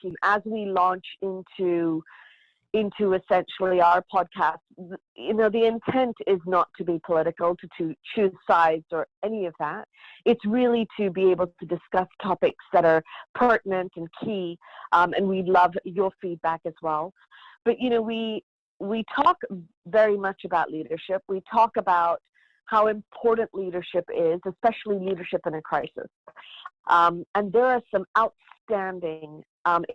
thinking as we launch into essentially our podcast, the intent is not to be political, to choose sides or any of that. It's really to be able to discuss topics that are pertinent and key, and we'd love your feedback as well. But, we talk very much about leadership. We talk about how important leadership is, especially leadership in a crisis. And there are some outstanding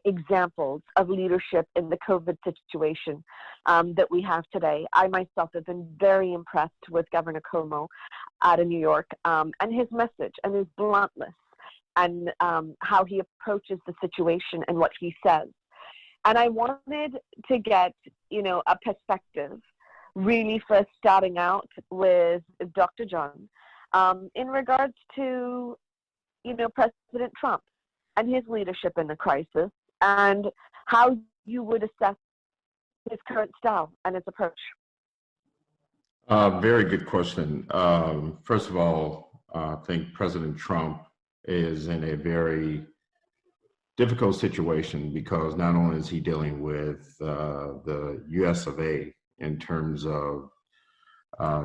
examples of leadership in the COVID situation that we have today. I myself have been very impressed with Governor Cuomo out of New York, and his message and his bluntness and how he approaches the situation and what he says. And I wanted to get, a perspective really first starting out with Dr. John in regards to, President Trump and his leadership in the crisis and how you would assess his current style and his approach. Very good question. First of all, I think President Trump is in a very difficult situation because not only is he dealing with the US of A in terms of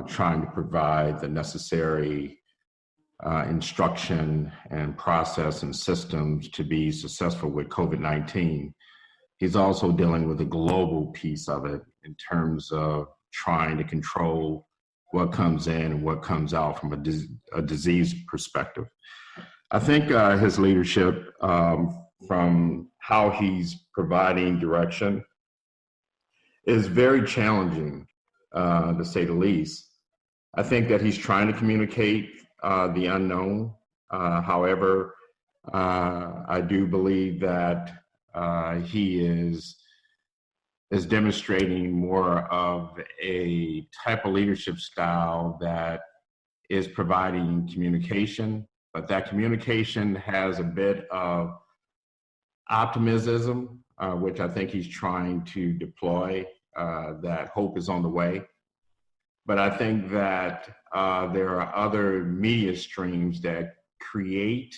trying to provide the necessary instruction and process and systems to be successful with COVID-19. He's also dealing with the global piece of it in terms of trying to control what comes in and what comes out from a disease perspective. I think his leadership, from how he's providing direction, is very challenging, to say the least. I think that he's trying to communicate the unknown. However, I do believe that he is demonstrating more of a type of leadership style that is providing communication, but that communication has a bit of optimism, which I think he's trying to deploy, that hope is on the way. But I think that there are other media streams that create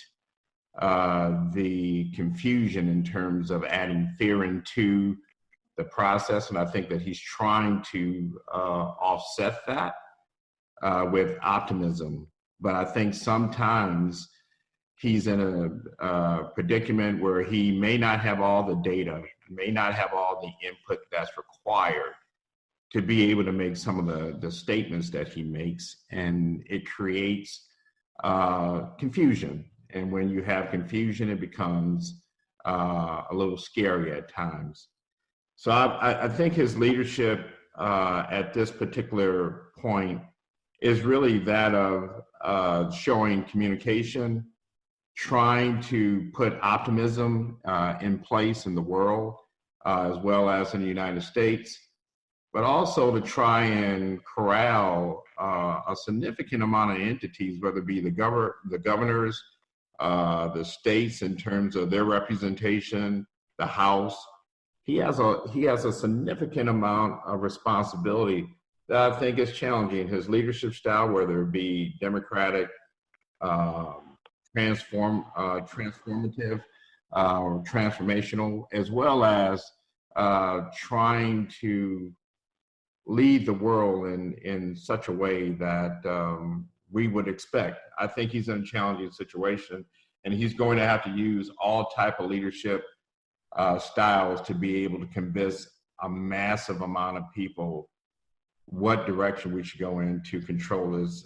the confusion in terms of adding fear into the process. And I think that he's trying to offset that with optimism. But I think sometimes he's in a predicament where he may not have all the data, may not have all the input that's required to be able to make some of the statements that he makes. And it creates confusion. And when you have confusion, it becomes a little scary at times. So I think his leadership at this particular point is really that of showing communication, trying to put optimism in place in the world, as well as in the United States, but also to try and corral a significant amount of entities, whether it be the governors, the states in terms of their representation, the House. He has a significant amount of responsibility that I think is challenging. His leadership style, whether it be democratic, transformative, or transformational, as well as trying to lead the world in such a way that we would expect. I think he's in a challenging situation, and he's going to have to use all type of leadership styles to be able to convince a massive amount of people what direction we should go in to control this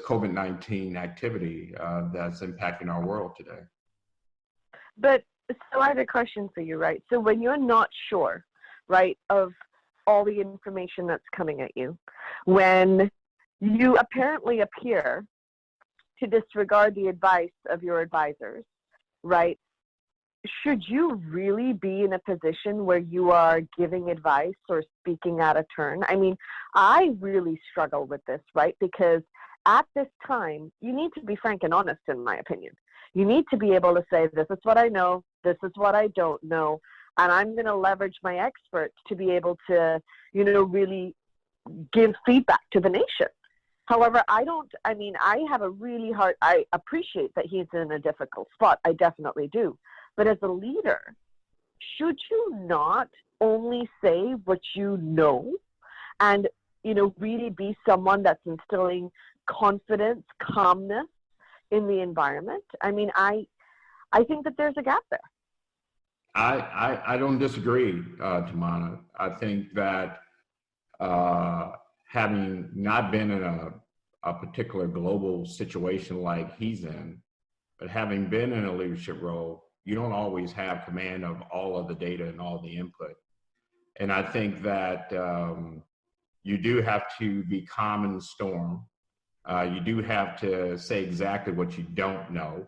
COVID-19 activity that's impacting our world today. But so I have a question for you, right? So when you're not sure, right, of all the information that's coming at you, when you apparently appear to disregard the advice of your advisors, right? Should you really be in a position where you are giving advice or speaking out of turn? I mean, I really struggle with this, right? Because at this time, you need to be frank and honest, in my opinion. You need to be able to say, this is what I know, this is what I don't know, and I'm going to leverage my experts to be able to, really give feedback to the nation. However, I have a really hard, I appreciate that he's in a difficult spot. I definitely do. But as a leader, should you not only say what you know and, really be someone that's instilling confidence, calmness in the environment? I mean, I think that there's a gap there. I don't disagree, Tamana. I think that having not been in a particular global situation like he's in, but having been in a leadership role, you don't always have command of all of the data and all the input. And I think that you do have to be calm in the storm. You do have to say exactly what you don't know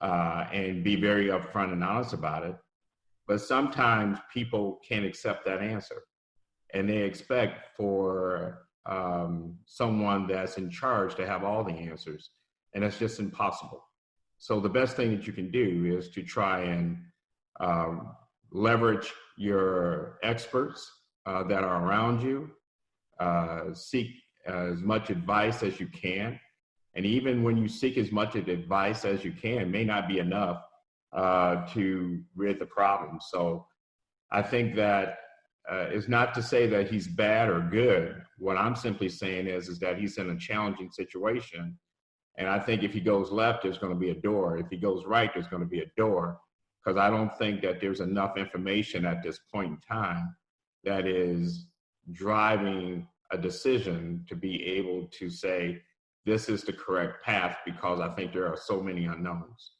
and be very upfront and honest about it. But sometimes people can't accept that answer, and they expect for someone that's in charge to have all the answers, and that's just impossible. So the best thing that you can do is to try and leverage your experts that are around you, seek as much advice as you can. And even when you seek as much advice as you can, may not be enough to rid the problem. So I think that is not to say that he's bad or good. What I'm simply saying is that he's in a challenging situation. And I think if he goes left, there's going to be a door. If he goes right, there's going to be a door. Because I don't think that there's enough information at this point in time that is driving a decision to be able to say, this is the correct path, because I think there are so many unknowns.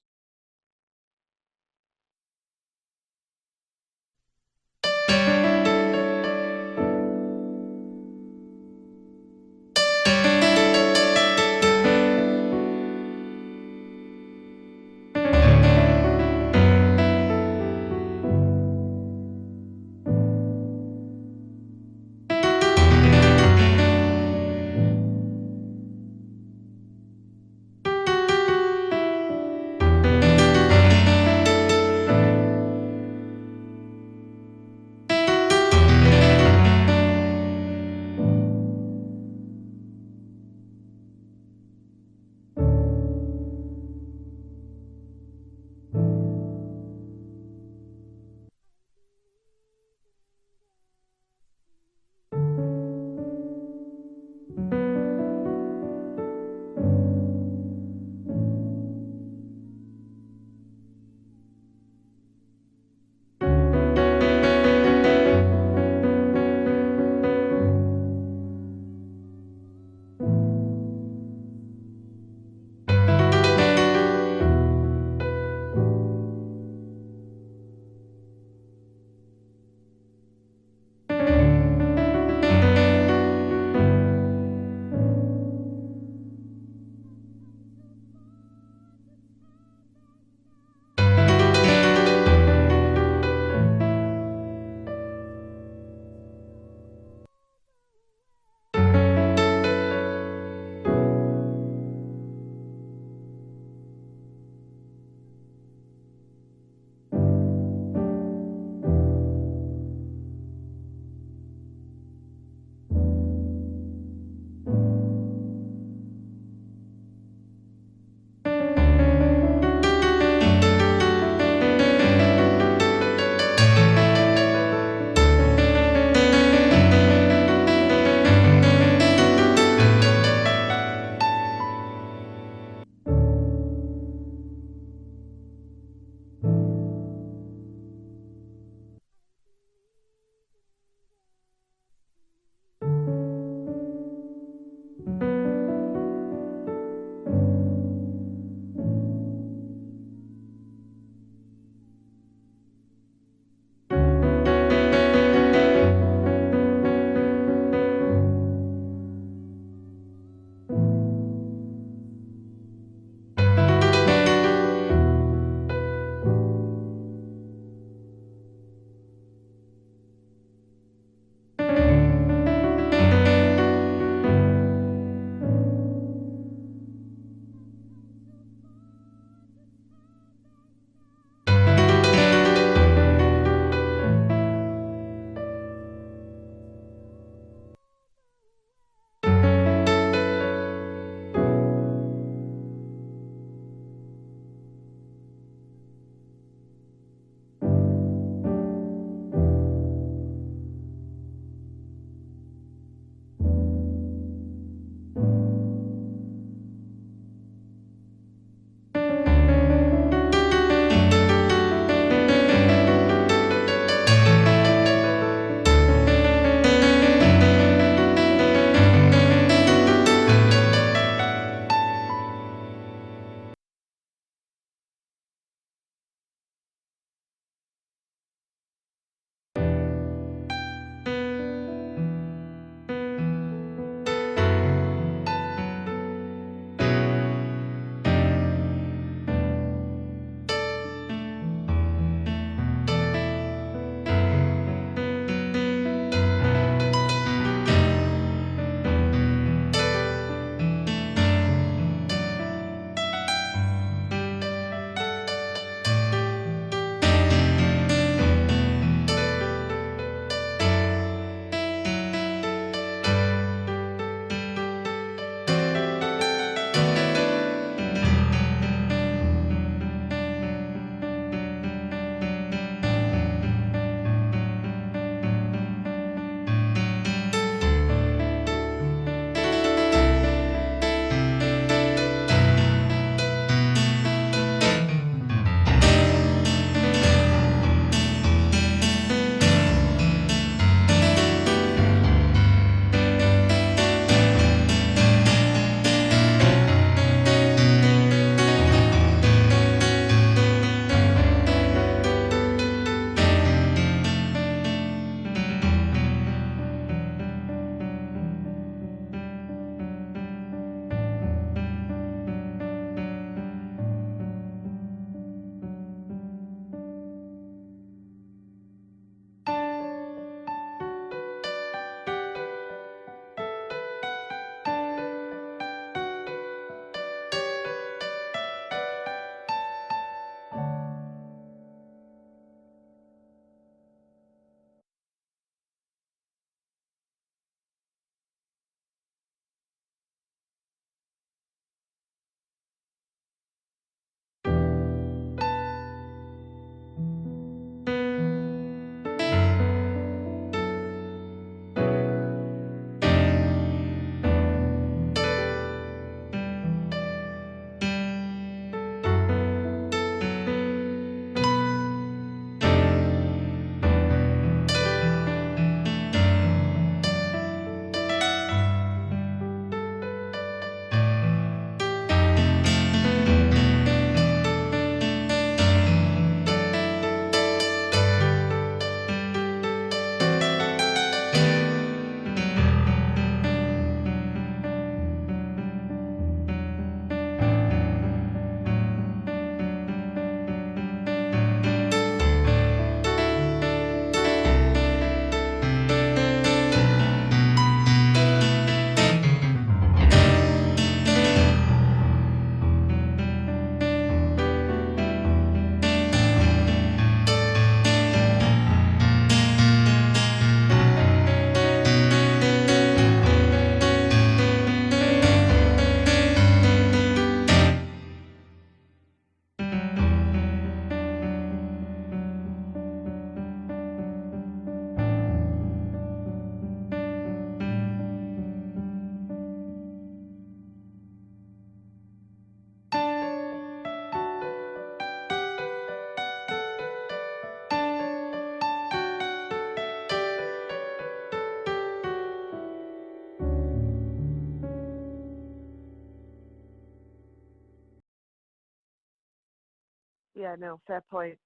Yeah, no, fair point.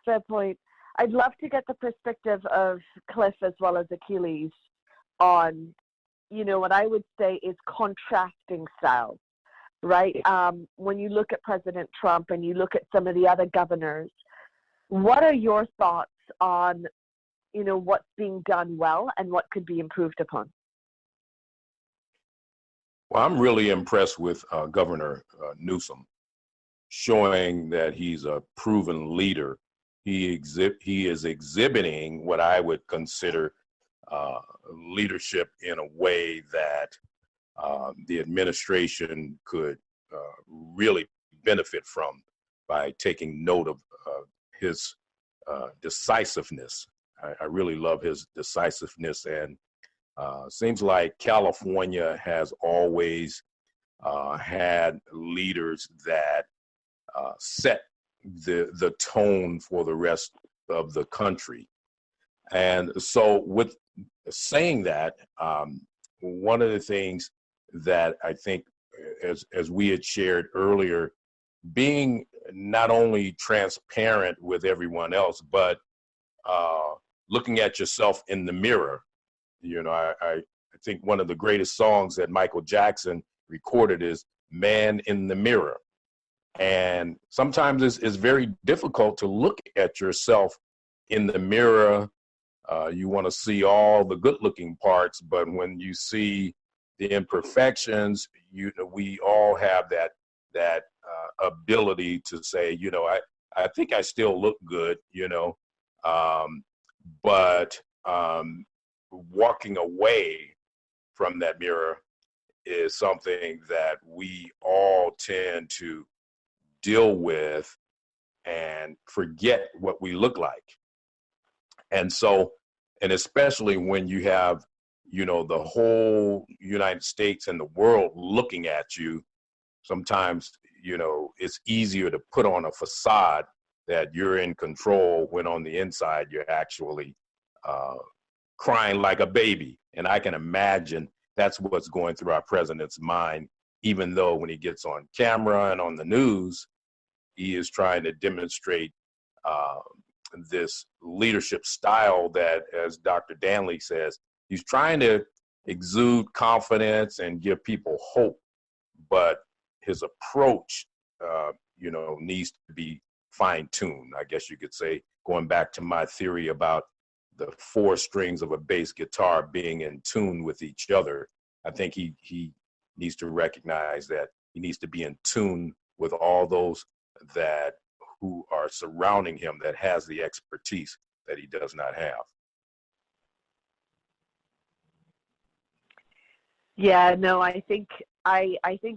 Fair point. I'd love to get the perspective of Cliff as well as Achilles on, what I would say is contrasting styles, right? When you look at President Trump and you look at some of the other governors, what are your thoughts on, what's being done well and what could be improved upon? Well, I'm really impressed with Governor Newsom, showing that he's a proven leader. He is exhibiting what I would consider leadership in a way that the administration could really benefit from by taking note of his decisiveness. I really love his decisiveness, and seems like California has always had leaders that set the tone for the rest of the country. And so with saying that, one of the things that I think, as we had shared earlier, being not only transparent with everyone else, but looking at yourself in the mirror. I think one of the greatest songs that Michael Jackson recorded is Man in the Mirror. And sometimes it's very difficult to look at yourself in the mirror. You want to see all the good looking parts, but when you see the imperfections, we all have that ability to say, I think I still look good, but walking away from that mirror is something that we all tend to deal with and forget what we look like. And so, and especially when you have, the whole United States and the world looking at you, sometimes, it's easier to put on a facade that you're in control when on the inside you're actually crying like a baby. And I can imagine that's what's going through our president's mind, even though when he gets on camera and on the news, he is trying to demonstrate this leadership style that, as Dr. Danley says, he's trying to exude confidence and give people hope, but his approach, needs to be fine-tuned, I guess you could say, going back to my theory about the four strings of a bass guitar being in tune with each other. I think he needs to recognize that he needs to be in tune with all those who are surrounding him that has the expertise that he does not have. Yeah, no, I think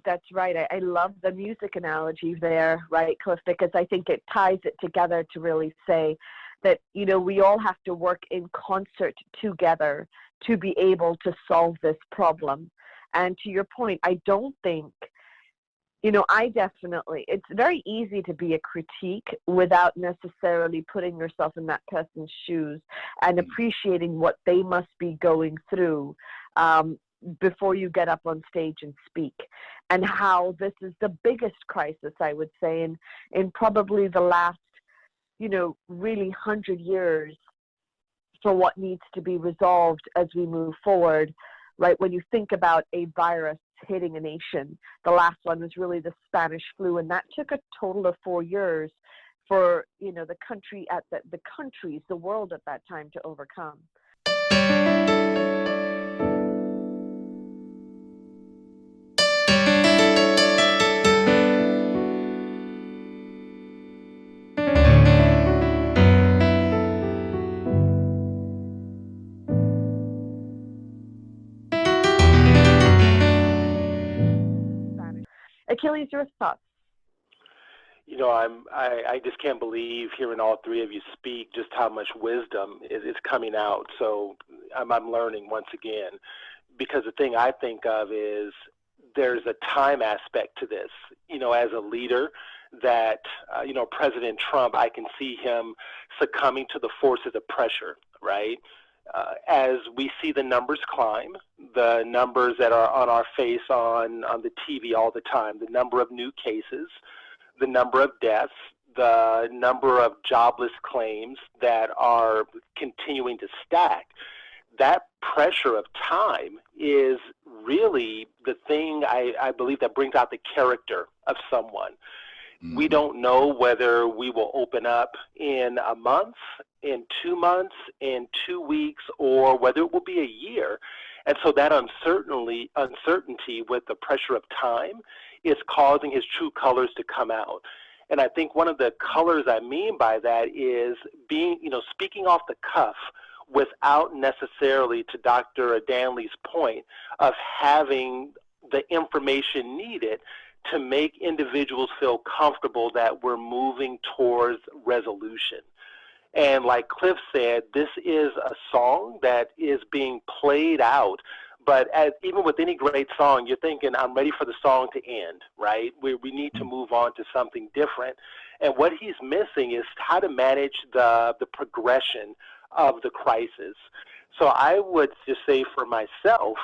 that's right. I love the music analogy there, right, Cliff, because I think it ties it together to really say that, we all have to work in concert together to be able to solve this problem. And to your point, I don't think, it's very easy to be a critique without necessarily putting yourself in that person's shoes and appreciating what they must be going through before you get up on stage and speak, and how this is the biggest crisis, I would say, in probably the last, really 100 years for what needs to be resolved as we move forward, right? When you think about a virus hitting a nation, the last one was really the Spanish flu, and that took a total of 4 years for, the countries, the world at that time to overcome. Achilles, your thoughts? I just can't believe hearing all three of you speak just how much wisdom is coming out. So I'm learning once again, because the thing I think of is there's a time aspect to this. As a leader, that President Trump, I can see him succumbing to the forces of pressure, right? As we see the numbers climb, the numbers that are on our face on the TV all the time, the number of new cases, the number of deaths, the number of jobless claims that are continuing to stack, that pressure of time is really the thing I believe that brings out the character of someone. We don't know whether we will open up in a month, in 2 months, in 2 weeks, or whether it will be a year. And so that uncertainty with the pressure of time is causing his true colors to come out. And I think one of the colors I mean by that is being, speaking off the cuff without necessarily, to Dr. Danley's point, of having the information needed to make individuals feel comfortable that we're moving towards resolution. And like Cliff said, this is a song that is being played out. But even with any great song, you're thinking, I'm ready for the song to end, right? We need to move on to something different. And what he's missing is how to manage the progression of the crisis. So I would just say for myself,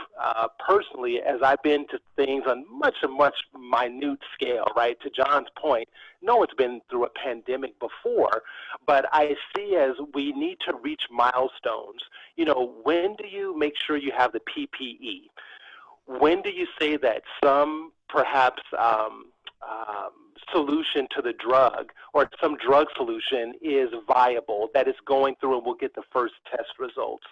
personally, as I've been to things on a much minute scale, right? To John's point, no one's been through a pandemic before, but I see as we need to reach milestones. When do you make sure you have the PPE? When do you say that some perhaps solution to the drug or some drug solution is viable, that is going through and we'll get the first test results?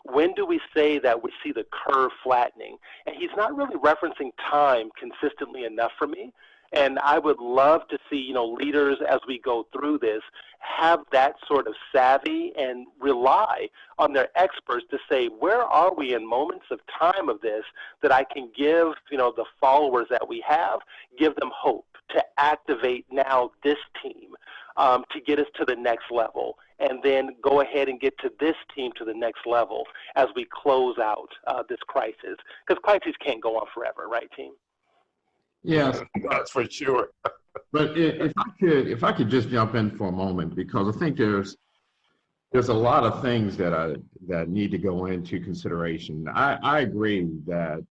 When do we say that we see the curve flattening? And he's not really referencing time consistently enough for me. And I would love to see, leaders as we go through this have that sort of savvy and rely on their experts to say, where are we in moments of time of this that I can give, the followers that we have, give them hope to activate now this team to get us to the next level, and then go ahead and get to this team to the next level as we close out this crisis. Because crises can't go on forever, right, team? Yes, That's for sure. but if I could just jump in for a moment, because I think there's a lot of things that need to go into consideration. I agree that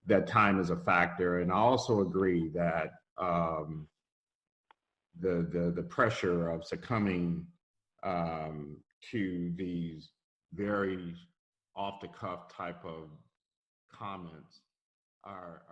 that time is a factor, and I also agree that the pressure of succumbing to these very off the cuff type of comments are